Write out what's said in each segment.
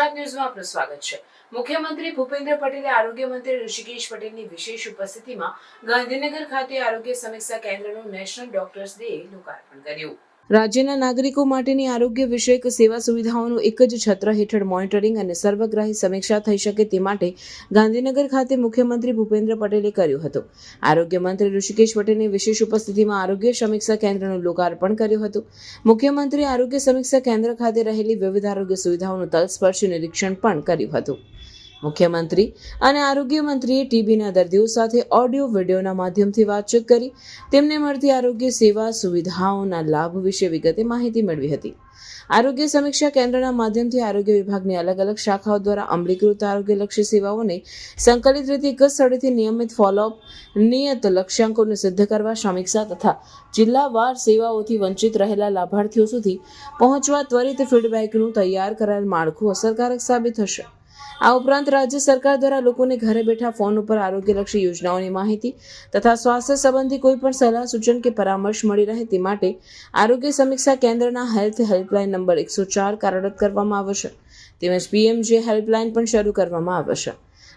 ગુજરાત ન્યૂઝમાં આપનું સ્વાગત છે। મુખ્યમંત્રી ભૂપેન્દ્ર પટેલે આરોગ્ય મંત્રી ઋષિકેશ પટેલની વિશેષ ઉપસ્થિતિમાં ગાંધીનગર ખાતે આરોગ્ય સમીક્ષા કેન્દ્રનું નેશનલ ડોક્ટર્સ ડે લોકાર્પણ કર્યું। રાજ્યના નાગરિકો માટેની આરોગ્ય વિષયક સેવા સુવિધાઓનું એક જ છત્ર હેઠળ મોનિટરિંગ અને સર્વગ્રાહી સમીક્ષા થઈ શકે તે માટે ગાંધીનગર ખાતે મુખ્યમંત્રી ભૂપેન્દ્ર પટેલે કર્યું હતું। આરોગ્ય મંત્રી ઋષિકેશ પટેલની વિશેષ ઉપસ્થિતિમાં આરોગ્ય સમીક્ષા કેન્દ્રનું લોકાર્પણ કર્યું હતું। મુખ્યમંત્રી આરોગ્ય સમીક્ષા કેન્દ્ર ખાતે રહેલી વિવિધ આરોગ્ય સુવિધાઓનું તલસ્પર્શી નિરીક્ષણ પણ કર્યું હતું। મુખ્યમંત્રી અને આરોગ્ય મંત્રીએ ટીબીના દર્દીઓ સાથે ઓડિયો વિડીયોના માધ્યમથી વાતચીત કરી તેમને મળતી આરોગ્ય સેવા સુવિધાઓના લાભ વિશે વિગતે માહિતી મેળવી હતી। આરોગ્ય સમીક્ષા કેન્દ્રના માધ્યમથી આરોગ્ય વિભાગની અલગ અલગ શાખાઓ દ્વારા અમલીકૃત આરોગ્યલક્ષી સેવાઓને સંકલિત રીતે એક જ સ્થળેથી નિયમિત ફોલોઅપ, નિયત લક્ષ્યાંકોને સિદ્ધ કરવા, સમીક્ષા તથા જિલ્લાવાર સેવાઓથી વંચિત રહેલા લાભાર્થીઓ સુધી પહોંચવા ત્વરિત ફીડબેકનું તૈયાર કરાયેલ માળખું અસરકારક સાબિત થશે। આ ઉપરાંત રાજ્ય સરકાર દ્વારા લોકોને ઘરે બેઠા ફોન ઉપર આરોગ્યલક્ષી યોજનાઓની માહિતી તથા સ્વાસ્થ્ય સંબંધી કોઈ પણ સલાહ, સૂચન કે પરામર્શ મળી રહે તે માટે આરોગ્ય સમીક્ષા કેન્દ્રના હેલ્થ હેલ્પલાઇન નંબર 104 કાર્યરત કરવામાં આવશે તેમજ PMJ હેલ્પલાઇન પણ શરૂ કરવામાં આવશે।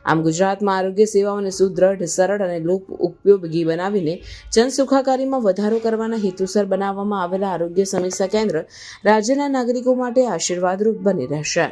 આમ ગુજરાતમાં આરોગ્ય સેવાઓને સુદ્રઢ, સરળ અને લોક ઉપયોગી બનાવીને જનસુખાકારીમાં વધારો કરવાના હેતુસર બનાવવામાં આવેલા આરોગ્ય સમીક્ષા કેન્દ્ર રાજ્યના નાગરિકો માટે આશીર્વાદરૂપ બની રહેશે।